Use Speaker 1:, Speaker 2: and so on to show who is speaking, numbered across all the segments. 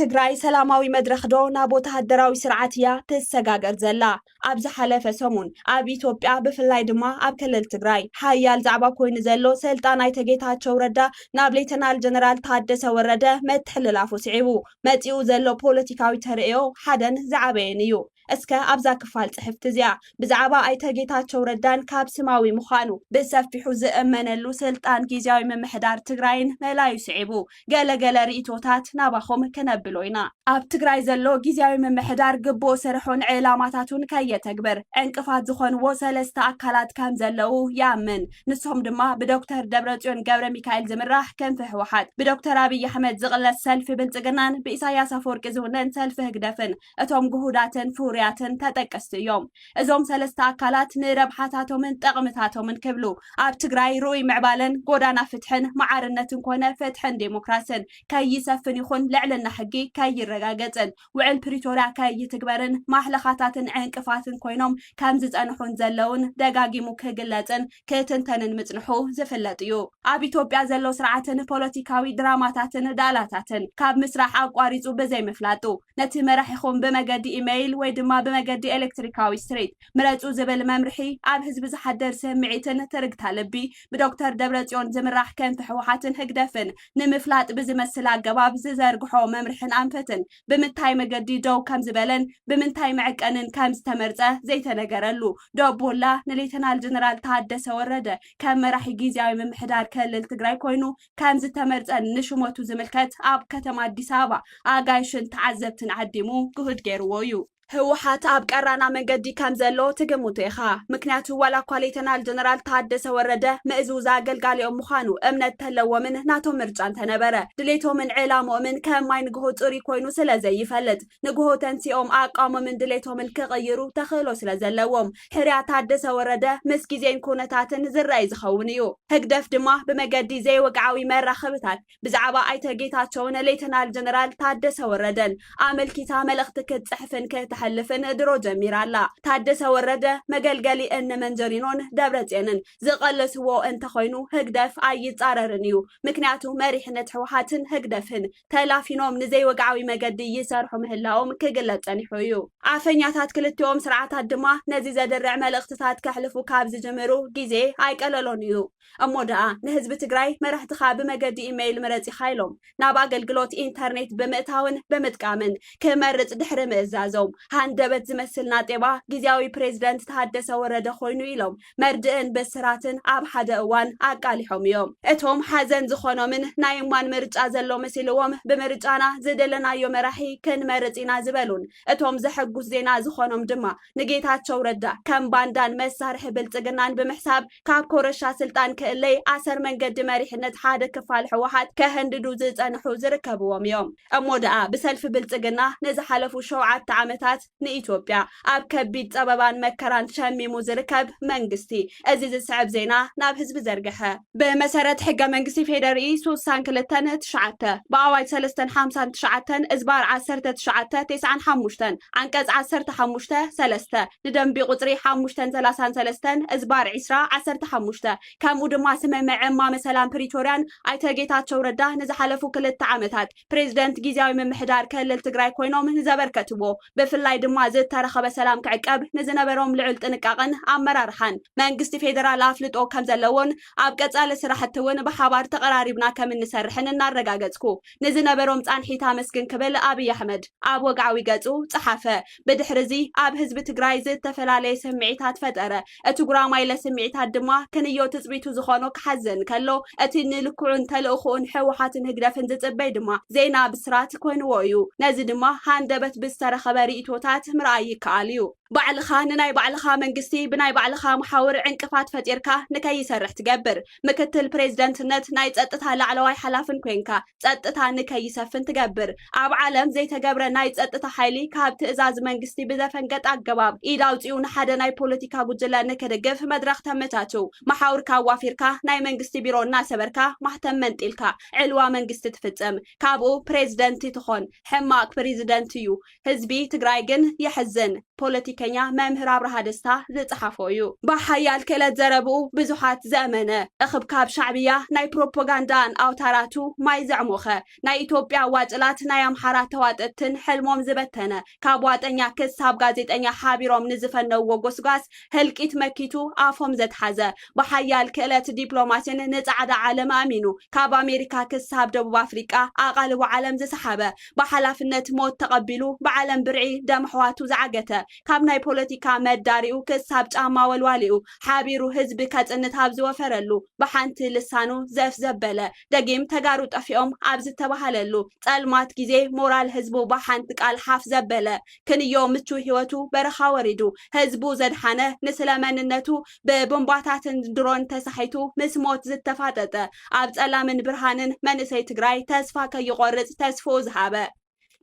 Speaker 1: ትግራይ ሰላማዊ መድረክ ዶ ናብ ወተሃደራዊ ስርዓት እያ ትሰጋገር ዘላ ኣብዚ ሓለፈ ሰሙን ኣብ ኢትዮጵያ ብፍላይ ድማ ኣብ ክልል ትግራይ ሓያል ዛዕባ ኮይኑ ዘሎ ስልጣናይ ጌታቸው ረዳ ናብ ሌተናል ጀነራል ታደሰ ወረደ መትሕልላፉ ስዒቡ መጺኡ ዘሎ ፖለቲካዊ ተርእዮ ሓደን ዝዓበየን እዩ እስከ ኣብዛ ክፋል ጽሕፍት እዚኣ ብዛዕባ ኣይተ ጌታቸው ረዳን ካብ ስማዊ ምዃኑ ብሰፊሑ ዝእመነሉ ስልጣን ጊዜያዊ ምምሕዳር ትግራይን መላዩ ስዒቡ ገለገለ ርእቶታት ናባኹም ከነብሎ ኢና ኣብ ትግራይ ዘሎ ጊዜያዊ ምምሕዳር ግቦ ስርሑን ዕላማታቱን ከየተግበር እንቅፋት ዝኾንዎ ሰለስተ ኣካላት ከም ዘለው ያምን ንሶም ድማ ብዶክተር ደብረጽዮን ገብረ ሚካኤል ዝምራሕ ክንፊ ህወሓት ብዶክተር አብይ አሕመድ ዝቕለስ ሰልፊ ብልጽግናን ብኢሳያስ አፈወርቂ ዝውነን ሰልፊ ህግደፍን እቶም ጉሁዳትን ፍሩያትን ተጠቀስቲ እዮም እዞም ሰለስተ አካላት ንረብሓታቶምን ጠቕምታቶምን ክብሉ ኣብ ትግራይ ሩይ ምዕባለን ጎዳና ፍትሕን ማዕርነትን ኮነ ፍትሕን ዴሞክራሲን ከይሰፍን ይኹን ልዕልና ሕጊ ከይረጋገጽን ውዕል ፕሪቶሪያ ከይትግበርን ማሕለኻታትን ዕንቅፋትን ኮይኖም ከም ዝጸንሑን ዘለውን ደጋጊሙ ክግለጽን ክትንተንን ምጽንሑ ዝፍለጥ እዩ ኣብ ኢትዮጵያ ዘሎ ስርዓትን ፖለቲካዊ ድራማታትን ዳላታትን ካብ ምስራሕ ኣቋሪጹ ብዘይምፍላጡ ነቲ መራሒኹም ብመገዲ ኢሜይል ወይ ድማ ብመገዲ ኤሌክትሪካዊ ስትሪት ምረጹ ዝብል መምርሒ ኣብ ህዝቢ ዝሓደር ስምዒትን ትርግታ ልቢ ብዶክተር ደብረጽዮን ዝምራሕ ክንፊ ህወሓትን ህግደፍን ንምፍላጥ ብዝመስል ኣገባብ ዝዘርግሖ መምርሕን ኣንፈትን ብምንታይ መገዲ ደው ከም ዝበለን ብምንታይ መዕቀንን ከም ዝተመርጸ ዘይተነገረሉ ዶቦላ ንሌተናል ጀነራል ታደሰ ወረደ ከም መራሒ ጊዜያዊ ምምሕዳር ክልል ትግራይ ኮይኑ ከም ዝተመርጸ ንሽሞቱ ዝምልከት ኣብ ከተማ አዲስ አበባ ኣጋይሽን ተዓዘብትን ዓዲሙ ጉህድ ገይርዎ እዩ ህወሓት ኣብ ቀራና መንገዲ ከም ዘሎ ትግምቱ ኢኻ ምክንያቱ ዋላ እኳ ሌተናል ጀነራል ታደሰ ወረደ ምእዙዝ ኣገልጋሊኦም ምዃኑ እምነት ተለዎምን ናቶም ምርጫን ተነበረ ድሌቶምን ዕላሞምን ከም ማይ ንግሆ ጽሪ ኮይኑ ስለ ዘይፈልጥ ንግሆ ተንሲኦም ኣቃሞምን ድሌቶምን ክቕይሩ ተኽእሎ ስለ ዘለዎም ሕርያ ታደሰ ወረደ ምስ ጊዜን ኩነታትን ዝረአይ ዝኸውን እዩ ህግደፍ ድማ ብመገዲ ዘይወግዓዊ መራኸብታት ብዛዕባ ኣይተ ጌታቸውን ሌተናል ጀነራል ታደሰ ወረደን ኣመልኪታ መልእኽቲ ክትጽሕፍን حلفن درو جميرالا ታደሰ ወረደ መገልገሊ እነ መንጀሪኖን ደብረጽዮንን ዝቐለስዎ እንተ ኮይኑ ህግደፍ ኣይጻረርን እዩ ምክንያቱ መሪሕነት ህወሓትን ህግደፍን ተላፊኖም ንዘይወግዓዊ መገዲ ይሰርሑ ምህላኦም ክግለጽን እዩ ኣፈኛታት ክልቲኦም ስርዓታት ድማ ነዚ ዘደርዕ መልእኽትታት ከሕልፉ ካብ ዝጀመሩ ግዜ ኣይቀለሎን እዩ እሞደኣ ንህዝቢ ትግራይ መራሕትኻ ብመገዲ ኢሜይል መረጺ ኻይሎም ናብ ኣገልግሎት ኢንተርኔት ብምእታውን ብምጥቃምን ክመርጽ ድሕሪ ምእዛዞም ሃንደበት ዝመስል ናጤባ ጊዜያዊ ፕሬዝዳንት ታደሰ ወረደ ኮይኑ ኢሎም መርድእን በስራትን ኣብ ሓደ እዋን ኣቃሊሖም እዮም እቶም ሓዘን ዝኾኖምን ናይ እማን ምርጫ ዘሎ መሲልዎም ብምርጫና ዝደለናዮ መራሒ ክንመርጽና ዝበሉን እቶም ዘሐጉስ ዜና ዝኾኖም ድማ ንጌታቸው ረዳ ከም ባንዳን መሳርሒ ብልጽግናን ብምሕሳብ ካብ ኮረሻ ስልጣን ክእለይ ኣሰር መንገዲ መሪሕነት ሓደ ክፋል ህወሓት ከህንድዱ ዝጸንሑ ዝርከብዎም እዮም እሞደኣ ብሰልፊ ብልጽግና ንዝሓለፉ 7 ዓመታት ንኢትዮጵያ ኣብ ከቢድ ጸበባን መከራን ሸሚሙ ዝርከብ መንግስቲ እዚ ዝስዕብ ዜና ናብ ህዝቢ ዘርግሐ በመሰረት ሕገ መንግስቲ ፌደራሊ 32 በአዋጅ 359 እዝባር 1995 አንቀጽ 15 3 ንደንቢ ቁጽሪ 533 እዝባር 2015 ከምኡ ድማ ስምምዕ ማመሰላም ፕሪቶሪያን ኣይተ ጌታቸው ረዳ ንዝሓለፉ 2 ዓመታት ፕሬዝዳንት ጊዜያዊ ምምሕዳር ክልል ትግራይ ኮይኖም ዘበርከትዎ ብፍላይ ድማ ዝተረኸበ ሰላም ክዕቀብ ንዝነበሮም ልዑል ጥንቃቐን ኣመራርሓን መንግስቲ ፌደራል ኣፍልጦ ከም ዘለዎን ኣብ ቀጻሊ ስራሕቲውን ብሓባር ተቀራሪብና ከም እንሰርሕን እናረጋገጽኩ ንዝነበሮም ጻንሒታ መስግን ክብል አብይ አሕመድ ኣብ ወግዓዊ ገጹ ጽሓፈ ብድሕሪዚ ኣብ ህዝቢ ትግራይ ዝተፈላለየ ስምዒታት ፈጠረ እቲ ጉራማይለ ስምዒታት ድማ ክንዮ ትጽቢቱ ዝኾኖ ክሓዘን ከሎ እቲ ንልኩዕን ተልእኹን ህወሓትን ህግደፍን ዝጽበይ ድማ ዜና ብስራት ኮይንዎ እዩ ነዚ ድማ ሃንደበት ብዝተረኸበ ርእቶታት ምርኣይ ይከኣል እዩ ባዕልኻ ንናይ ባዕልኻ መንግስቲ ብናይ ባዕልኻ መሓውር ዕንቅፋት ፈጢርካ ንከይሰርሕ ትገብር ምክትል ፕሬዝዳንትነት ናይ ጸጥታ ላዕለዋይ ሓላፍን ኮይንካ ጸጥታ ንከይሰፍን ትገብር ኣብ ዓለም ዘይተገብረ ናይ ጸጥታ ሓይሊ ካብ ትእዛዝ መንግስቲ ብዘፈንገጥ ኣገባብ ኢዳውጽኡ ንሓደ ናይ ፖለቲካ ጉጅለ ንክድግፍ መድረኽ ተመቻቹ መሓውርካ ዋፊርካ ናይ መንግስቲ ቢሮ እናሰበርካ ማህተም መንጢልካ ዕልዋ መንግስቲ ትፍጽም ካብኡ ፕሬዝዳንት ትኾን ሕማቅ ፕሬዝዳንት እዩ ህዝቢ ትግራይ ግን የሕዝን ፖለቲካ ፖለቲከኛ መምህር አብርሃ ደስታ ዝጽሓፈዩ በሓያል ክእለት ዘረብኡ ብዙሓት ዘእመነ እኽብ ካብ ሻዕብያ ናይ ፕሮፓጋንዳን ኣውታራቱ ማይ ዘዕሞኸ ናይ ኢትዮጵያ ዋጭላት ናይ ኣምሓራ ተዋጠትን ሕልሞም ዝበተነ ካብ ዋጠኛ ክሳብ ጋዜጠኛ ሓቢሮም ንዝፈነውዎ ጎስጓስ ህልቂት መኪቱ ኣፎም ዘትሓዘ በሓያል ክእለት ዲፕሎማሲን ንጻዕዳ ዓለም ኣሚኑ ካብ ኣሜሪካ ክሳብ ደቡብ ኣፍሪቃ ኣቓልቦ ዓለም ዝሰሓበ በሓላፍነት ሞት ተቐቢሉ ብዓለም ብርዒ ደም ሕዋቱ ዝዓገተ ካብ ናይ ፖለቲካ መዳሪኡ ክሳብ ጫማ ወልዋሊኡ ሓቢሩ ህዝቢ ከጽንት ኣብ ዝወፈረሉ ብሓንቲ ልሳኑ ዘፍ ዘበለ ደጊም ተጋሩ ጠፊኦም ኣብ ዝተባሃለሉ ጸልማት ግዜ ሞራል ህዝቡ ብሓንቲ ቃል ሓፍ ዘበለ ክንዮ ምቹ ህይወቱ በረኻ ወሪዱ ህዝቡ ዘድሓነ ንስለ መንነቱ ብቦምባታትን ድሮን ተሳሒቱ ምስ ሞት ዝተፋጠጠ ኣብ ጸላምን ብርሃንን መንእሰይ ትግራይ ተስፋ ከይቆርጽ ተስፋ ዝሃበ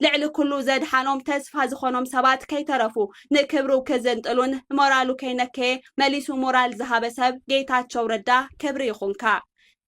Speaker 1: ልዕሊ ኩሉ ዘድሓኖም ተስፋ ዝኾኖም ሰባት ከይተረፉ ንክብሩ ክዝንጥሉን ሞራሉ ከይነከየ መሊሱ ሞራል ዝሃበ ሰብ ጌታቸው ረዳ ክብሪ ይኹንካ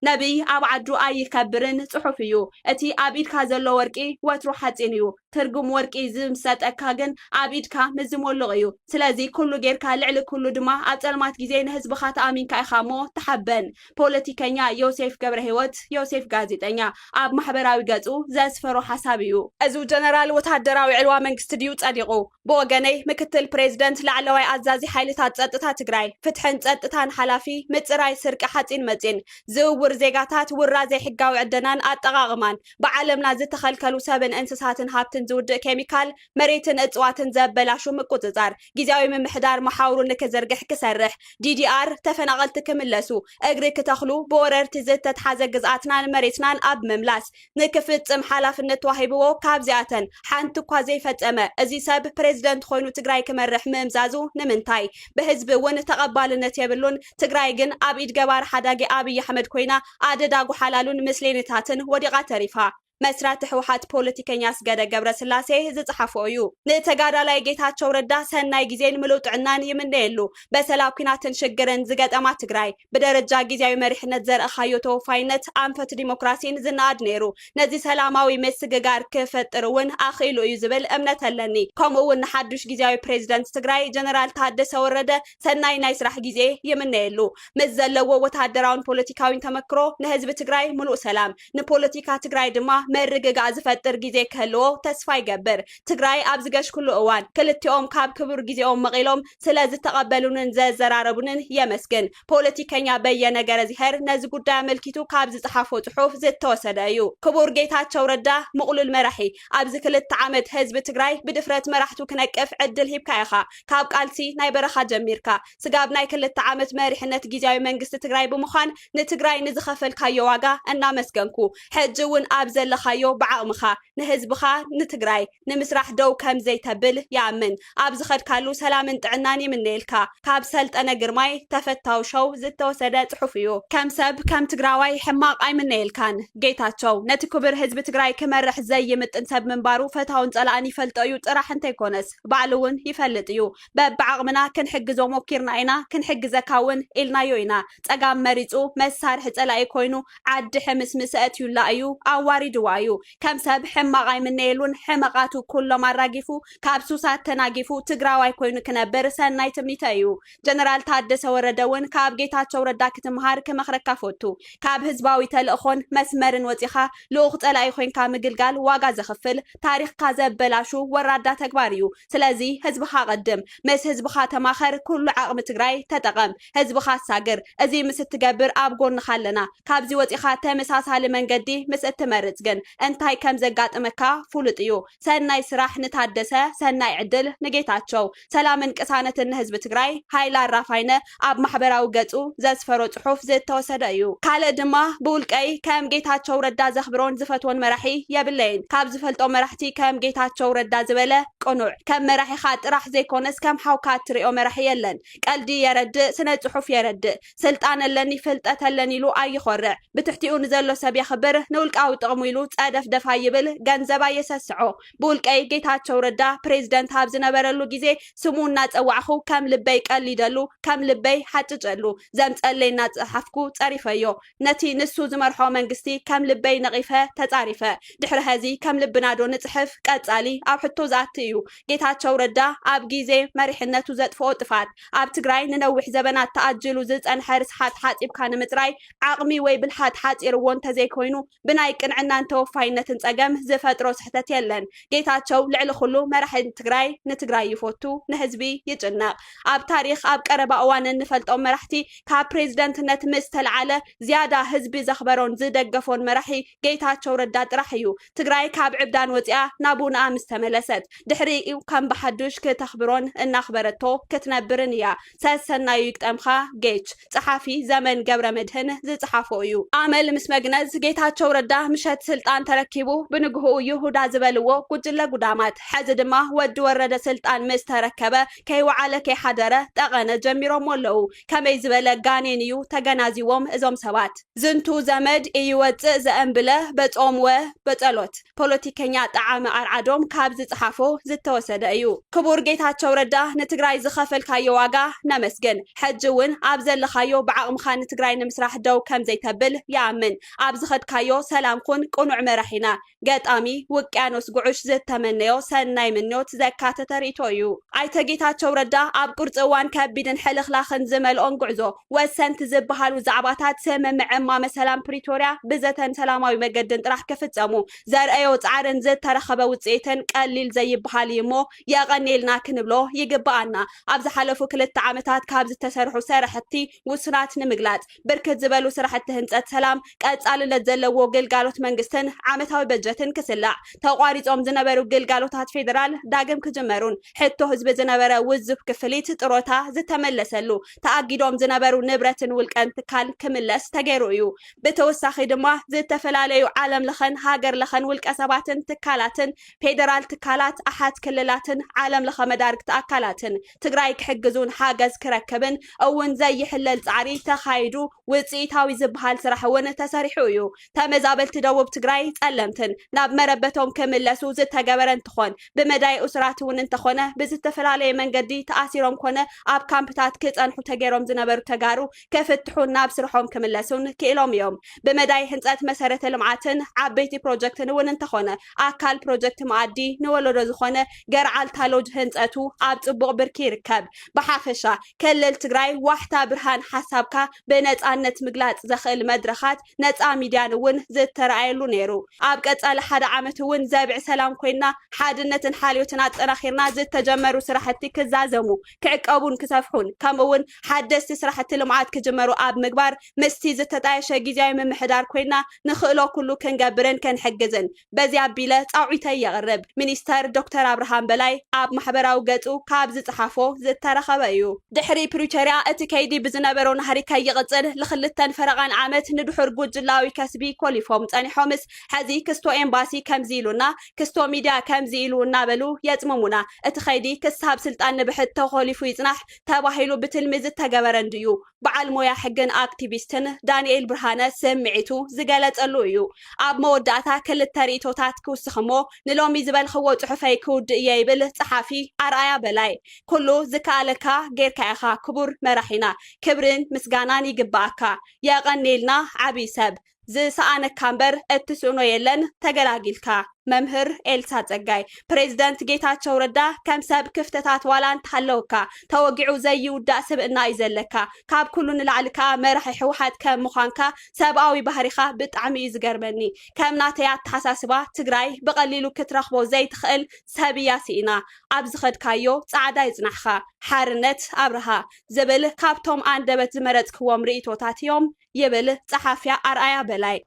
Speaker 1: ነቢይ ኣብ ዓዱ ኣይከብርን ጽሑፍ እዩ እቲ ኣብ ኢድካ ዘሎ ወርቂ ወትሩ ሓጺን እዩ ትርጉም ወርቂ ዝምሰጠካ ግን ኣብ ኢድካ ምዝሞልቕ እዩ ስለዚ ኩሉ ጌርካ ልዕሊ ኩሉ ድማ ኣብ ጸልማት ግዜ ንህዝብኻ ተኣሚንካ ኢኻ እሞ ተሓበን ፖለቲከኛ ዮሴፍ ገብረ ህይወት ዮሴፍ ጋዜጠኛ ኣብ ማሕበራዊ ገጹ ዘስፈሮ ሓሳብ እዩ እዚ ጀነራል ወታደራዊ ዕልዋ መንግስቲ ድዩ ጸዲቑ ብወገነይ ምክትል ፕሬዝደንት ላዕለዋይ ኣዛዚ ሓይልታት ጸጥታ ትግራይ ፍትሕን ጸጥታን ሓላፊ ምጽራይ ስርቂ ሓጺን መጺን ዝውውር ዜጋታት ውራ ዘይሕጋዊ ዕደናን ኣጠቓቕማን ብዓለምና ዝተኸልከሉ ሰብን እንስሳትን ሃብትን ዝውድእ ኬሚካል መሬትን እጽዋትን ዘበላሹ ምቁጽጻር ጊዜያዊ ምምሕዳር መሓውሩ ንክዘርግሕ ክሰርሕ ዲዲአር ተፈናቐልቲ ክምለሱ እግሪ ክተኽሉ ብወረርቲ ዝተትሓዘ ግዝኣትናን መሬትናን ኣብ ምምላስ ንክፍጽም ሓላፍነት ተዋሂብዎ ካብዚኣተን ሓንቲ እኳ ዘይፈጸመ እዚ ሰብ ፕሬዝደንት ኮይኑ ትግራይ ክመርሕ ምምዛዙ ንምንታይ ብህዝቢ እውን ተቐባልነት የብሉን ትግራይ ግን ኣብ ኢድ ገባር ሓዳጊ ኣብይ ኣሕመድ ኮይና ኣደዳጉ ሓላሉን ምስሌነታትን ወዲቓ ተሪፋ መስራት ሕወሓት ፖለቲከኛ ስገደ ገብረ ስላሴ ዝጽሓፎ እዩ ንተጋዳላይ ጌታቸው ረዳ ሰናይ ጊዜን ምሉእ ጥዕናን ይምነየሉ በሰላም ኩናትን ሽግርን ዝገጠማ ትግራይ ብደረጃ ጊዜያዊ መሪሕነት ዘርአኻዮ ተወፋይነት ኣንፈት ዲሞክራሲን ዝናኣድ ነይሩ ነዚ ሰላማዊ ምስግጋር ክፈጥር እውን ኣኽኢሉ እዩ ዝብል እምነት ኣለኒ ከምኡ እውን ንሓዱሽ ጊዜያዊ ፕሬዝደንት ትግራይ ጀነራል ታደሰ ወረደ ሰናይ ናይ ስራሕ ጊዜ ይምነየሉ ምስ ዘለዎ ወታደራውን ፖለቲካውን ተመክሮ ንህዝቢ ትግራይ ምሉእ ሰላም ንፖለቲካ ትግራይ ድማ መርግጋ ዝፈጥር ጊዜ ከልዎ ተስፋ ይገብር ትግራይ ኣብ ዝገሽ ኩሉ እዋን ክልቲኦም ካብ ክቡር ጊዜኦም መቂሎም ስለ ዝተቐበሉንን ዘዘራረቡንን የመስግን ፖለቲከኛ በየነ ገረዚሄር ነዚ ጉዳይ አመልኪቱ ካብ ዝጽሓፎ ጽሑፍ ዝተወሰደ እዩ ክቡር ጌታቸው ረዳ ምቁሉል መራሒ ኣብዚ ክልተ ዓመት ህዝቢ ትግራይ ብድፍረት መራሕቱ ክነቅፍ ዕድል ሂብካ ኢኻ ካብ ቃልሲ ናይ በረኻ ጀሚርካ ስጋብ ናይ ክልተ ዓመት መሪሕነት ጊዜያዊ መንግስቲ ትግራይ ብምዃን ንትግራይ ንዝኸፈልካዮ ዋጋ እናመስገንኩ ሕጂ እውን ኣብ ዘለ خايو بعمخ نهزبخا نتجراي نمسرح دو كم زي تبل يأمن أبزخد كالو سلام انتعناني من نيلكا كاب سلت أنا جرماي تفتاو شو زتو سدات حفيو كم سب كم تجراوي حماق أي من نيلكان جيتا شو نتكبر هزب تجراي كمرح زي متنسب من بارو فتاون سألاني فلتأيو راح انت يكونس بعلون يفلتيو بعمنا كن حق زومو كيرناينا كن حق زكاون إلنا يوينا تقام مريزو مسار حتلاقي كوينو عد حمس مسأتيو لايو أواري دوايو كم سب حماقاي من نيلون حماقاتو كل ما راقفو كابسوسات تناقفو تقراواي كوينو كنبر سناي تمنيتايو جنرال تادس وردون كاب جيتاتشو رداك تمهار كمخركا فوتو كاب هزباوي تلقون مسمرن وزيخا لوغت ألاي خوين كامقلقال واقا زخفل تاريخ كازب بلاشو ورادا تكباريو سلازي هزبخا قدم مس هزبخا تماخر كل عقم تقراي تتقم هزبخا ساقر ازي مس تقبر ابقون نخالنا كابزي وزيخا تمساس هالي من قدي مس اتمرزقن انتاي كم زقات امكا فولتيو سناي سراح نتادسة سناي عدل نجيتاتشو سلامن كسانة هزب تقراي هايلا رافاينة اب محبراو قطو زاسفرو صحوف زيت توسدايو كالا دما بولكاي كم جيتاتشو ردا زخبرون زفتون مرحي يابلين كاب زفلتو مرحتي كم جيتاتشو ردا زبله قنوع كم مرحي خاط راح زي كونس كم حوكات تريو مرحي يلن قلدي يرد سنة صحوف يرد سلطان اللني فلتات اللني لو اي خورع بتحتيو نزلو سبي خبر نولك او تقميلو ጸደፍ ደፋ ይብል ገንዘባ የሰስዖ ቡልቀይ ጌታቸው ረዳ ፕሬዝደንት ሀብ ዝነበረሉ ጊዜ ስሙና ጸዋዕኹ ከም ልበይ ቀሊደሉ ከም ልበይ ሓጭጨሉ ዘምጸለይና ጽሓፍኩ ጸሪፈዮ ነቲ ንሱ ዝመርሖ መንግስቲ ከም ልበይ ነቂፈ ተጻሪፈ ድሕሪ ሀዚ ከም ልብናዶ ንጽሕፍ ቀጻሊ ኣብ ሕቶ ዝኣት እዩ ጌታቸው ረዳ ኣብ ጊዜ መሪሕነቱ ዘጥፍኦ ጥፋት ኣብ ትግራይ ንነዊሕ ዘበናት ተኣጅሉ ዝጸንሐ ርስሓት ሓጺብካ ንምጽራይ ዓቕሚ ወይ ብልሓት ሓጺርዎ እንተዘይኮይኑ ብናይ ቅንዕናን ተወፋይነትን ጸገም ዝፈጥሮ ስሕተት የለን ጌታቸው ልዕሊ ኩሉ መራሒ ትግራይ ንትግራይ ይፈቱ ንህዝቢ ይጭነቕ ኣብ ታሪኽ ኣብ ቀረባ እዋን እንፈልጦም መራሕቲ ካብ ፕሬዝደንትነት ምስ ተለዓለ ዝያዳ ህዝቢ ዘኽበሮን ዝደገፎን መራሒ ጌታቸው ረዳ ጥራሕ እዩ ትግራይ ካብ ዕብዳን ወፂኣ ናቡና ምስ ተመለሰት ድሕሪኡ ከም በሓዱሽ ከተኽብሮን እናኽበረቶ ክትነብርን እያ ሰሰናዩ ይቅጠምካ ጌች ጸሓፊ ዘመን ገብረ መድህን ዝጽሓፎ እዩ ኣመል ምስ መግነዝ ጌታቸው ረዳ ምሸት ስልጣን ተረኪቡ ብንግህኡ ይሁዳ ዝበልዎ ጉጅለ ጉዳማት ሕዚ ድማ ወዲ ወረደ ስልጣን ምስ ተረከበ ከይወዓለ ከይሓደረ ጠቐነ ጀሚሮም ኣለዉ ከመይ ዝበለ ጋኔን እዩ ተገናዚቦም እዞም ሰባት ዝንቱ ዘመድ እይወፅእ ዘአንብለ በጾምወ በጸሎት ፖለቲከኛ ጣዓመ ኣርዓዶም ካብ ዝጽሓፎ ዝተወሰደ እዩ ክቡር ጌታቸው ረዳ ንትግራይ ዝኸፈልካዮ ዋጋ ነመስግን ሕጂ እውን ኣብ ዘለኻዮ ብዓቕምኻ ንትግራይ ንምስራሕ ደው ከም ዘይተብል ይኣምን ኣብ ዝኸድካዮ ሰላም ኩን ቁኑዕ መራሒና ገጣሚ ውቅያኖስ ጉዑሽ ዝተመነዮ ሰናይ ምኞት ዘካተተ ርእቶ እዩ ኣይተ ጌታቸው ረዳ ኣብ ቁርፂ እዋን ከቢድን ሕልኽላኽን ዝመልኦን ጉዕዞ ወሰንቲ ዝበሃሉ ዛዕባታት ስምምዕ ሰላም ፕሪቶሪያ ብዘተን ሰላማዊ መገድን ጥራሕ ክፍጸሙ ዘርአዮ ጻዕርን ዝተረኸበ ውጽኢትን ቀሊል ዘይበሃል እሞ የቐኒልና ክንብሎ ይግባአና ኣብ ዝሓለፉ 2 ዓመታት ካብ ዝተሰርሑ ስራሕቲ ውስናት ንምግላጽ ብርክት ዝበሉ ስራሕቲ ህንጸት ሰላም ቀጻልነት ዘለዎ ግልጋሎት መንግስትን ዓመታዊ በጀትን ክስላዕ ተቋሪጾም ዝነበሩ ግልጋሎታት ፌደራል ዳግም ክጅመሩን ሕቶ ህዝቢ ዝነበረ ውዝፍ ክፍሊት ጥሮታ ዝተመለሰሉ ተኣጊዶም ዝነበሩ ንብረትን ውልቀን ትካል ክምለስ ተገይሩ እዩ ብተወሳኺ ድማ ዝተፈላለዩ ዓለም ለኸን ሃገር ለኸን ውልቀ ሰባትን ትካላትን ፌደራል ትካላት ኣሓት ክልላትን ዓለም ለኸ መዳርግቲ ኣካላትን ትግራይ ክሕግዙን ሓገዝ ክረክብን እውን ዘይሕለል ጻዕሪ ተኻይዱ ውጽኢታዊ ዝበሃል ስራሕ እውን ተሰሪሑ እዩ ተመዛበልቲ ደቡብ ትግራይ ጸለምትን ናብ መረበቶም ክምለሱ ዝተገበረ እንትኾን ብመዳይ እስራት እውን እንተኾነ ብዝተፈላለየ መንገዲ ተኣሲሮም ኮነ ኣብ ካምፕታት ክጸንሑ ተገይሮም ዝነበሩ ተጋሩ ከፍትሑ ናብ ስርሖም ክምለሱን ክኢሎም እዮም ብመዳይ ህንጸት መሰረተ ልምዓትን ዓበይቲ ፕሮጀክትን እውን እንተኾነ ኣካል ፕሮጀክት ማኣዲ ንወለዶ ዝኾነ ገርዓልታ ሎጅ ህንጸቱ ኣብ ጽቡቕ ብርኪ ይርከብ ብሓፈሻ ክልል ትግራይ ዋሕታ ብርሃን ሓሳብካ ብነጻነት ምግላጽ ዘኽእል መድረኻት ነጻ ሚድያን እውን ዝተረኣየሉ ነይሩ ኣብ ቀጻሊ 1 ዓመት እውን ዘብዕ ሰላም ኮይና ሓድነትን ሓልዮትን ኣጠናኺርና ዝተጀመሩ ስራሕቲ ክዛዘሙ ክዕቀቡን ክሰፍሑን ከምኡውን ሓደስቲ ስራሕቲ ልምዓት ክጅመሩ ኣብ ምግባር ምስቲ ዝተጣየሸ ጊዜያዊ ምምሕዳር ኮይና ንኽእሎ ኩሉ ክንገብርን ክንሕግዝን በዚ ኣቢለ ጻውዒተይ የቕርብ ሚኒስተር ዶክተር አብርሃም በላይ ኣብ ማሕበራዊ ገጹ ካብ ዝጽሓፎ ዝተረኸበ እዩ ድሕሪ ፕሪቶሪያ እቲ ከይዲ ብዝነበሮ ናህሪካ ይቕጽል ል2 ፈረቓን ዓመት ንድሑር ጉጅላዊ ከስቢ ኮሊፎም ጸኒሖምስ ሕዚ ክስቶ ኤምባሲ ከምዚ ኢሉና ክስቶ ሚድያ ከምዚ ኢሉ እናበሉ የጽመሙና እቲ ከይዲ ክሳብ ስልጣን ንብሕት ተኾሊፉ ይጽናሕ ተባሂሉ ብትልሚ ዝተገበረ እንድዩ በዓል ሞያ ሕግን ኣክቲቪስትን ዳንኤል ብርሃነ ስምዒቱ ዝገለጸሉ እዩ ኣብ መወዳእታ 2 ርእቶታት ክውስኽሞ ንሎሚ ዝበልኽዎ ጽሑፈይ ክውድእ እየ ይብል ጸሓፊ ኣርኣያ በላይ ኩሉ ዝከኣለካ ጌርካ ኢኻ ክቡር መራሒና ክብርን ምስጋናን ይግባኣካ የቐኒልና ዓብይ ሰብ ዝሰኣነካ እምበር እትስእኖ የለን ተገላጊልካ መምህር ኤልሳ ጸጋይ ፕሬዝደንት ጌታቸው ረዳ ከም ሰብ ክፍተታት ዋላ እንተሃለውካ ተወጊዑ ዘይውዳእ ስብእና እዩ ዘለካ ካብ ኩሉ ንላዕልካ መራሒ ሕወሓት ከም ምዃንካ ሰብኣዊ ባህሪኻ ብጣዕሚ እዩ ዝገርመኒ ከም ናተይ ኣተሓሳስባ ትግራይ ብቐሊሉ ክትረኽቦ ዘይትኽእል ሰብ እያ ሲኢና ኣብ ዝኸድካዮ ጻዕዳ ይጽናሕኻ ሓርነት ኣብርሃ ዝብል ካብቶም ኣንደበት ዝመረጽክዎም ርእቶታት እዮም ይብል ጸሓፍያ ኣርኣያ በላይ